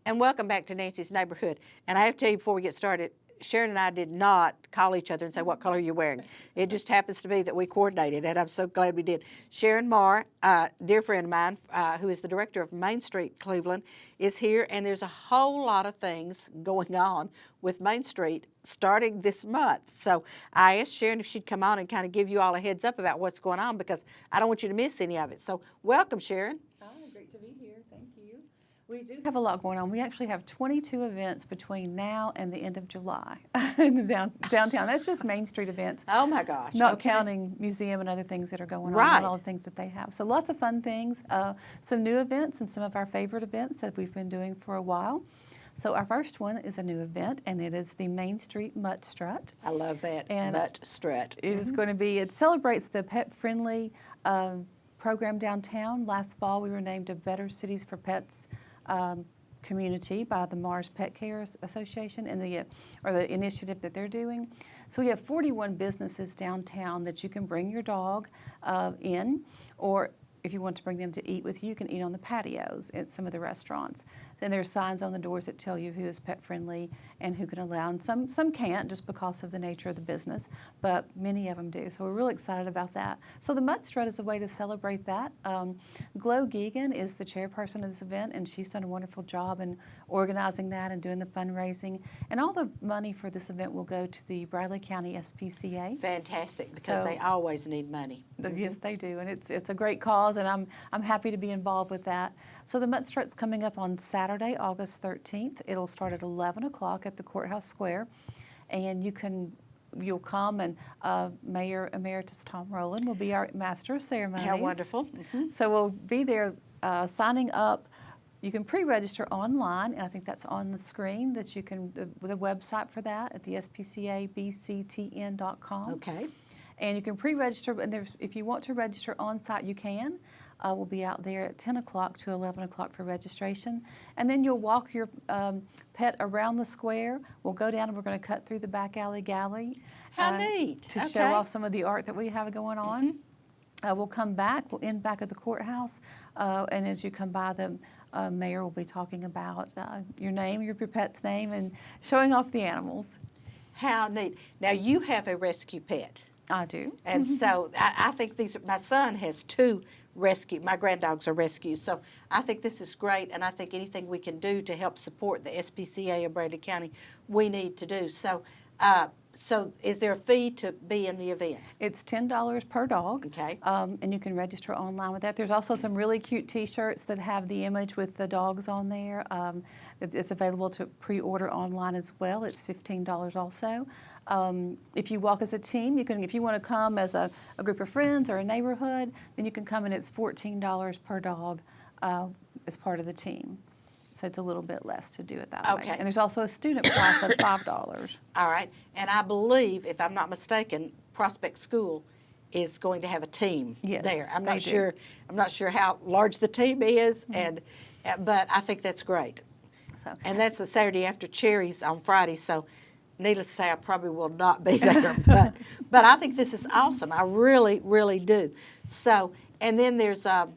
And welcome back to Nancy's Neighborhood. And I have to tell you before we get started, Sharon and I did not call each other and say, what color are you wearing? It just happens to be that we coordinated, and I'm so glad we did. Shannon Marr, dear friend of mine, who is the director of Mainstreet Cleveland, is here, and there's a whole lot of things going on with Mainstreet starting this month. So I asked Sharon if she'd come on and kind of give you all a heads up about what's going on, because I don't want you to miss any of it. So welcome, Sharon. Oh, great to be here. Thank you. We do have a lot going on. We actually have 22 events between now and the end of July in the downtown. That's just Mainstreet Events. Oh, my gosh. Not Okay. counting museum and other things that are going on Right. and all the things that they have. So lots of fun things, some new events and some of our favorite events that we've been doing for a while. So our first one is a new event, and it is the Mainstreet Mutt Strut. I love that. And Mutt Strut. It is going to be, it celebrates the pet-friendly program downtown. Last fall, we were named a Better Cities for Pets community by the Mars Pet Care Association and the initiative that they're doing. So we have 41 businesses downtown that you can bring your dog in, or if you want to bring them to eat with you, you can eat on the patios at some of the restaurants. Then there's signs on the doors that tell you who is pet friendly and who can allow, and some can't just because of the nature of the business, but many of them do. So we're really excited about that. So the Mutt Strut is a way to celebrate that. Glo Geegan is the chairperson of this event, and she's done a wonderful job in organizing that and doing the fundraising. And all the money for this event will go to the Bradley County SPCA. Fantastic, because So- they always need money. Yes, they do, and it's a great cause, and I'm happy to be involved with that. So the Mutt Strut's coming up on Saturday, August 13th. It'll start at 11 o'clock at the Courthouse Square, and you'll come, and Mayor Emeritus Tom Rowland will be our Master of Ceremonies. How wonderful. So we'll be there signing up. You can pre-register online, and I think that's on the screen, that you can, the website for that at the spcabctn.com. Okay. And you can pre-register, and if you want to register on-site, you can. We'll be out there at 10 o'clock to 11 o'clock for registration. And then you'll walk your pet around the square. We'll go down, and we're going to cut through the back alley gallery. How neat. To show Okay. off some of the art that we have going on. We'll come back. We'll end back at the courthouse. And as you come by, the mayor will be talking about your name, your pet's name, and showing off the animals. How neat. Now, you have a rescue pet. I do. And so I think my son has two my granddogs are rescues. So I think this is great, and I think anything we can do to help support the SPCA of Bradley County, we need to do. So, so is there a fee to be in the event? It's $10 per dog. Okay. And you can register online with that. There's also some really cute T-shirts that have the image with the dogs on there. It's available to pre-order online as well. It's $15 also. If you walk as a team, you can. If you want to come as a group of friends or a neighborhood, then you can come, and it's $14 per dog as part of the team. So it's a little bit less to do it that way. Okay. And there's also a student price of $5. All right. And I believe, if I'm not mistaken, Prospect School is going to have a team Yes, there. I'm they not do. sure. I'm not sure how large the team is, but I think that's great. So. And that's the Saturday after Cherries on Friday. So, needless to say, I probably will not be there. but I think this is awesome. I really, really do. So, and then there's a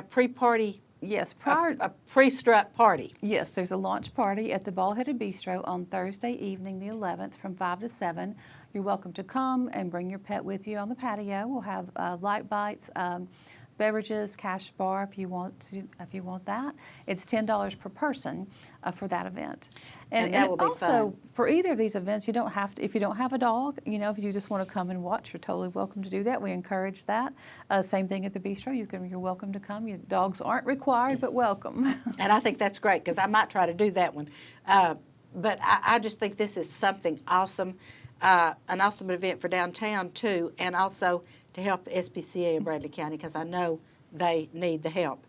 pre-party. Yes, A pre-strut party. Yes, there's a launch party at the Bald-Headed Bistro on Thursday evening, the 11th, from 5 to 7. You're welcome to come and bring your pet with you on the patio. We'll have light bites, beverages, cash bar if you want that. It's $10 per person for that event. And that will be also, fun. for either of these events, you don't have to, if you don't have a dog, if you just want to come and watch, you're totally welcome to do that. We encourage that. Same thing at the bistro. You're welcome to come. Your dogs aren't required, but welcome. And I think that's great, because I might try to do that one. But I just think this is something awesome, an awesome event for downtown too, and also to help the SPCA of Bradley County, because I know they need the help.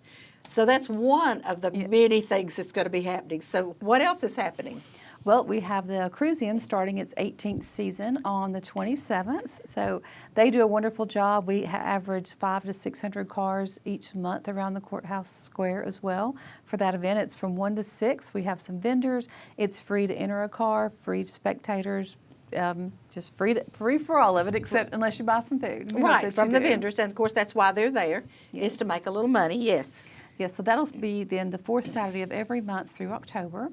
So that's one of the many things that's going to be happening. So what else is happening? Well, we have the Cruisein starting its 18th season on the 27th. So they do a wonderful job. We average 500 to 600 cars each month around the courthouse square as well for that event. It's from 1 to 6. We have some vendors. It's free to enter a car, free to spectators. Just free for all of it, except unless you buy some food. Right, from the vendors, and of course that's why they're there, is to make a little money, yes. Yes, so that'll be then the fourth Saturday of every month through October.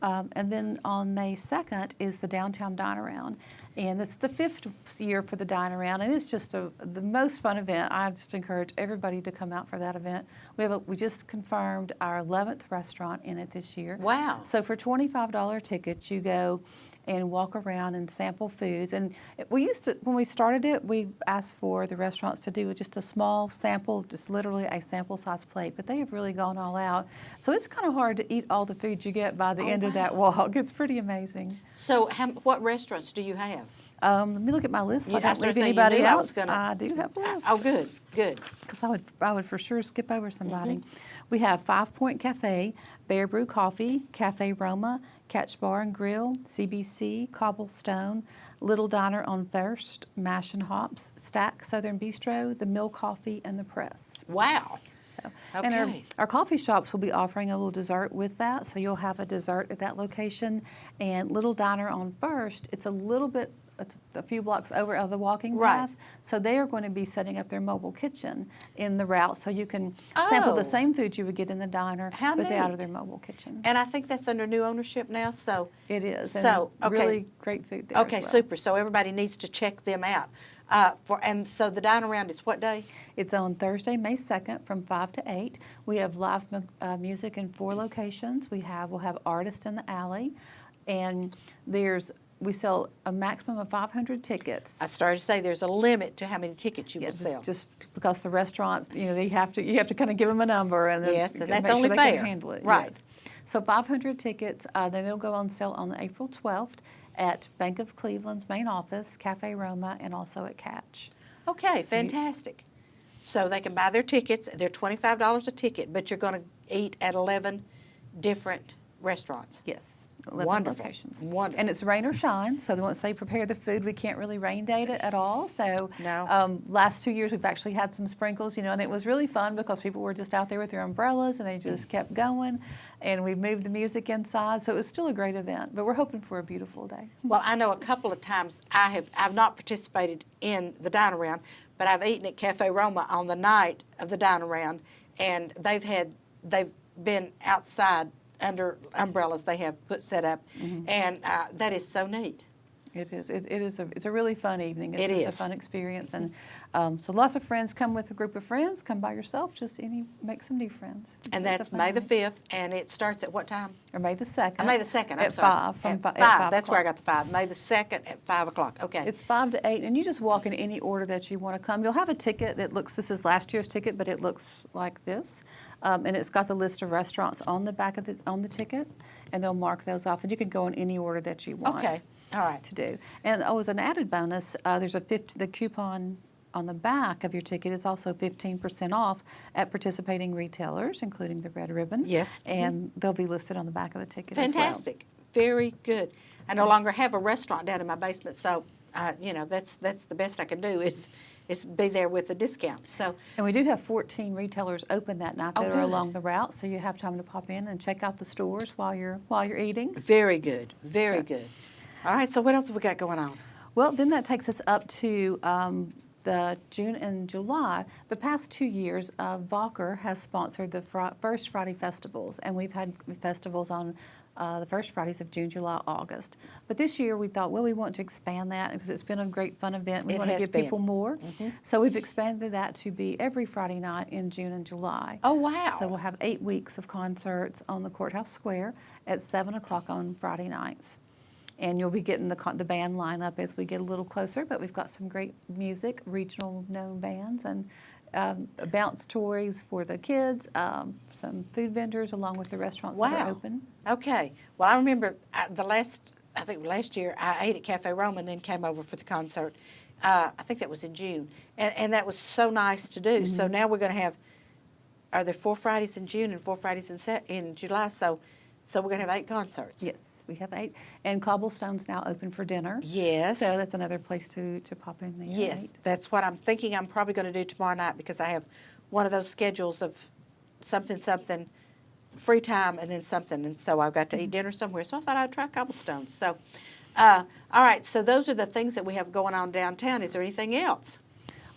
And then on May 2nd is the Downtown Dine Around. And it's the 5th year for the Dine Around, and it's just the most fun event. I just encourage everybody to come out for that event. We just confirmed our 11th restaurant in it this year. Wow. So for $25 tickets, you go and walk around and sample foods. And we used to, when we started it, we asked for the restaurants to do just a small sample, just literally a sample size plate, but they have really gone all out. So it's kind of hard to eat all the food you get by the end of that walk. It's pretty amazing. So what restaurants do you have? Let me look at my list so I I was don't leave gonna say, you anybody knew I was else. gonna- I do have a list. Oh, good, good. Because I would for sure skip over somebody. We have 5 Point Cafe, Bear Brew Coffee, Cafe Roma, Catch Bar and Grill, CBC, Cobblestone, Little Diner on First, Mash and Hops, Stack Southern Bistro, The Mill Coffee, and The Press. Wow. So, and Okay. our coffee shops will be offering a little dessert with that, so you'll have a dessert at that location. And Little Diner on First, it's a few blocks over of the walking Right. path, so they are going to be setting up their mobile kitchen in the route, so you can sample Oh. the same food you would get in the diner, How but they're out neat. of their mobile kitchen. And I think that's under new ownership now, so. It is, So, and okay. really great food there Okay, as well. super. So everybody needs to check them out. And so the Dine Around is what day? It's on Thursday, May 2nd from 5 to 8. We have live music in 4 locations. We'll have Artist in the Alley, and we sell a maximum of 500 tickets. I started to say there's a limit to how many tickets you will Yes, sell. just because the restaurants, you have to kind of give them a number and then Yes, and make that's sure only they fair. can handle it. Right. Yes. So 500 tickets, then they'll go on sale on April 12th at Bank of Cleveland's main office, Cafe Roma, and also at Catch. Okay, So you- fantastic. So they can buy their tickets. They're $25 a ticket, but you're going to eat at 11 different restaurants. Yes. 11 Wonderful. locations. Wonderful. And it's rain or shine, so once they prepare the food, we can't really rain date it at all. So No. last 2 years, we've actually had some sprinkles, and it was really fun because people were just out there with their umbrellas, and they just kept going. And we moved the music inside, so it was still a great event. But we're hoping for a beautiful day. Well, I know a couple of times I've not participated in the Dine Around, but I've eaten at Cafe Roma on the night of the Dine Around, and they've been outside under umbrellas they have set up, and that is so neat. It is. It's a really fun evening. It's It just a is. fun experience, and so lots of friends come with a group of friends. Come by yourself. Make some new friends. And It's a that's fun May the night. 5th, and it starts at what time? Or May the 2nd. May the 2nd, I'm at sorry. 5. From At 5. 5, that's where I got the 5. May the 2nd at 5 o'clock, okay. It's 5 to 8, and you just walk in any order that you want to come. You'll have a ticket this is last year's ticket, but it looks like this. And it's got the list of restaurants on the back of the ticket, and they'll mark those off. And you can go in any order that you want Okay, all right. to do. And as an added bonus, there's the coupon on the back of your ticket is also 15% off at participating retailers, including the Red Ribbon. Yes. And they'll be listed on the back of the ticket as well. Fantastic, very good. I no longer have a restaurant down in my basement, so, that's the best I can do is be there with a discount, so. And we do have 14 retailers open that night Oh, that are good. along the route, so you have time to pop in and check out the stores while you're eating. Very good, very good. All right, so what else have we got going on? Well, then that takes us up to the June and July. The past 2 years, Valker has sponsored the First Friday festivals, and we've had festivals on the first Fridays of June, July, August. But this year we thought, well, we want to expand that because it's been a great fun event. We It want to has give been. people more. So we've expanded that to be every Friday night in June and July. Oh, wow. So we'll have 8 weeks of concerts on the Courthouse Square at 7 o'clock on Friday nights. And you'll be getting the band lineup as we get a little closer, but we've got some great music, regional known bands, and bounce toys for the kids, some food vendors along with the restaurants that are Wow. open. Okay, well, I remember I think last year, I ate at Cafe Roma and then came over for the concert. I think that was in June, and that was so nice to do. So now we're going to have, are there 4 Fridays in June and 4 Fridays in July? So we're going to have 8 concerts. Yes, we have 8. And Cobblestone's now open for dinner. Yes. So that's another place to pop in there. Yes, at 8. that's what I'm thinking I'm probably going to do tomorrow night because I have one of those schedules of something, free time and then something. And so I've got to eat dinner somewhere. So I thought I'd try Cobblestones. So, all right, so those are the things that we have going on downtown. Is there anything else?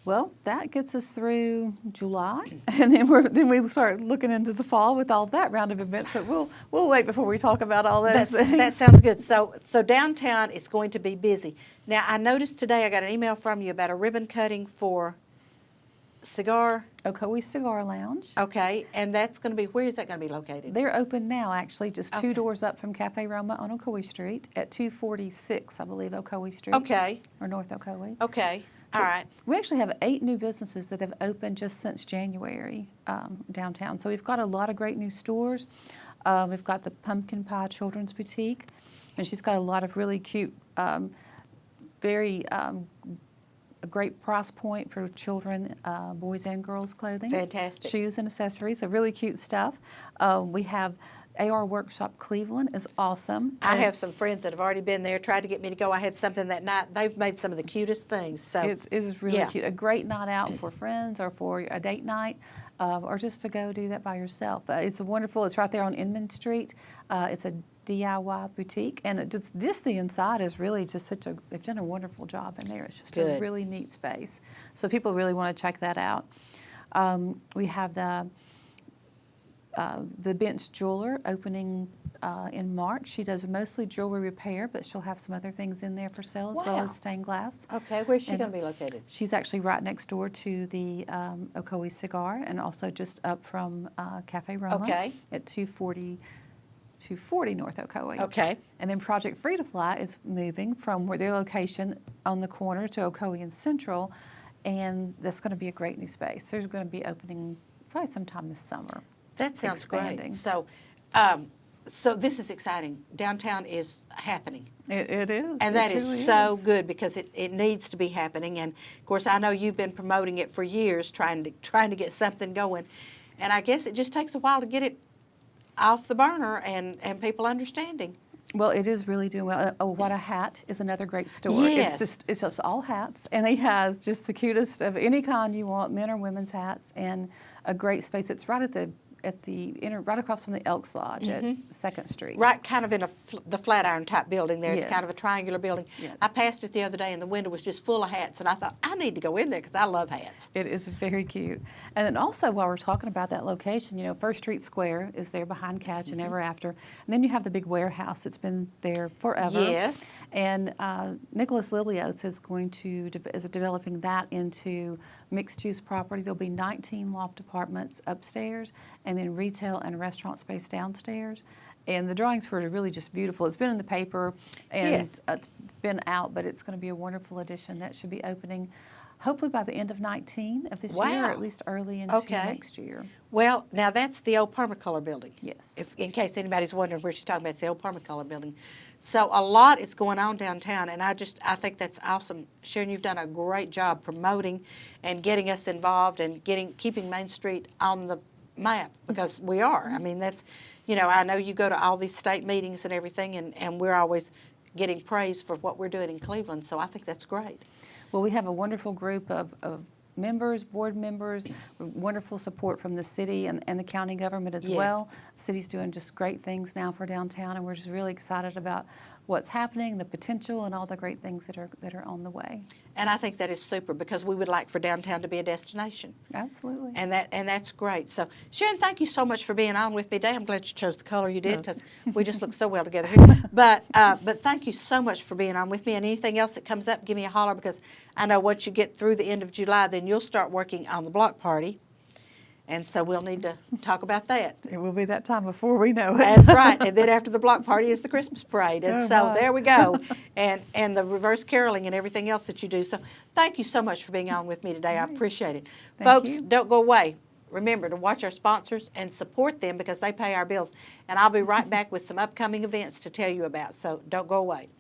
Well, that gets us through July, and then we start looking into the fall with all that round of events. But we'll wait before we talk about all those things. That sounds good. So downtown is going to be busy. Now, I noticed today I got an email from you about a ribbon cutting for Cigar. Ocoee Cigar Lounge. Okay, and that's going to be, where is that going to be located? They're open now, actually, just Okay. 2 doors up from Cafe Roma on Ocoee Street at 246, I believe, Ocoee Street. Okay, Or North Ocoee. okay, all So right. We actually have 8 new businesses that have opened just since January downtown. So we've got a lot of great new stores. We've got the Pumpkin Pie Children's Boutique, and she's got a lot of really cute, very a great price point for children, boys and girls clothing. Fantastic. Shoes and accessories, so really cute stuff. We have AR Workshop Cleveland is awesome. I And have some friends that have already been there, tried to get me to go. I had something that night. They've made some of the cutest things. So It is really yeah. cute. A great night out for friends or for a date night, or just to go do that by yourself. It's wonderful. It's right there on Inman Street. It's a DIY boutique, and just the inside is really just they've done a wonderful job in there. It's just a Good. really neat space. So people really want to check that out. We have the Bench Jeweler opening in March. She does mostly jewelry repair, but she'll have some other things in there for sale as well Wow. as stained glass. Okay, where's she And going to be located? She's actually right next door to the Ocoee Cigar, and also just up from Cafe Roma Okay. at 240 North Ocoee. Okay. And then Project Free to Fly is moving from where their location on the corner to Ocoee and Central, and that's going to be a great new space. They're going to be opening probably sometime this summer. That sounds Expanding. great. So, so this is exciting. Downtown is happening. It is. And It that is truly so is. good because it needs to be happening. And of course, I know you've been promoting it for years, trying to get something going. And I guess it just takes a while to get it off the burner and people understanding. Well, it is really doing well. Oh, What a Hat is another great store. Yes. It's just all hats, and he has just the cutest of any kind you want, men or women's hats, and a great space. It's right right across from the Elks Lodge at 2nd Street. Right, kind of in the Flatiron type building there. It's kind of a Yes. triangular building. Yes. I passed it the other day and the window was just full of hats, and I thought, I need to go in there because I love hats. It is very cute. And then also, while we're talking about that location, First Street Square is there behind Catch and Ever After. And then you have the big warehouse that's been there forever. Yes. And Nicholas Lilios is developing that into mixed-use property. There'll be 19 loft apartments upstairs, and then retail and restaurant space downstairs. And the drawings for it are really just beautiful. It's been in the paper and Yes. it's been out, but it's going to be a wonderful addition that should be opening hopefully by the end of 19 of this year, or Wow. at least early into Okay. next year. Well, now that's the old Permacolor building. Yes. In case anybody's wondering where she's talking about, it's the old Permacolor building. So a lot is going on downtown, and I think that's awesome. Sharon, you've done a great job promoting and getting us involved and keeping Main Street on the map, because we are. I mean, that's, I know you go to all these state meetings and everything, and we're always getting praise for what we're doing in Cleveland, so I think that's great. Well, we have a wonderful group of members, board members, wonderful support from the city and the county government as Yes. well. The city's doing just great things now for downtown, and we're just really excited about what's happening, the potential, and all the great things that are on the way. And I think that is super, because we would like for downtown to be a destination. Absolutely. And that's great. So, Sharon, thank you so much for being on with me today. I'm glad you chose the color you did, because we just look so well together here. But thank you so much for being on with me. And anything else that comes up, give me a holler, because I know once you get through the end of July, then you'll start working on the block party. And so we'll need to talk about that. It will be that time before we know it. That's right. And then after the block party is the Christmas parade. And Oh, so my. there we go. And the reverse caroling and everything else that you do. So thank you so much for being on with me today. I appreciate it. Thank Folks, you. don't go away. Remember to watch our sponsors and support them, because they pay our bills. And I'll be right back with some upcoming events to tell you about. So don't go away.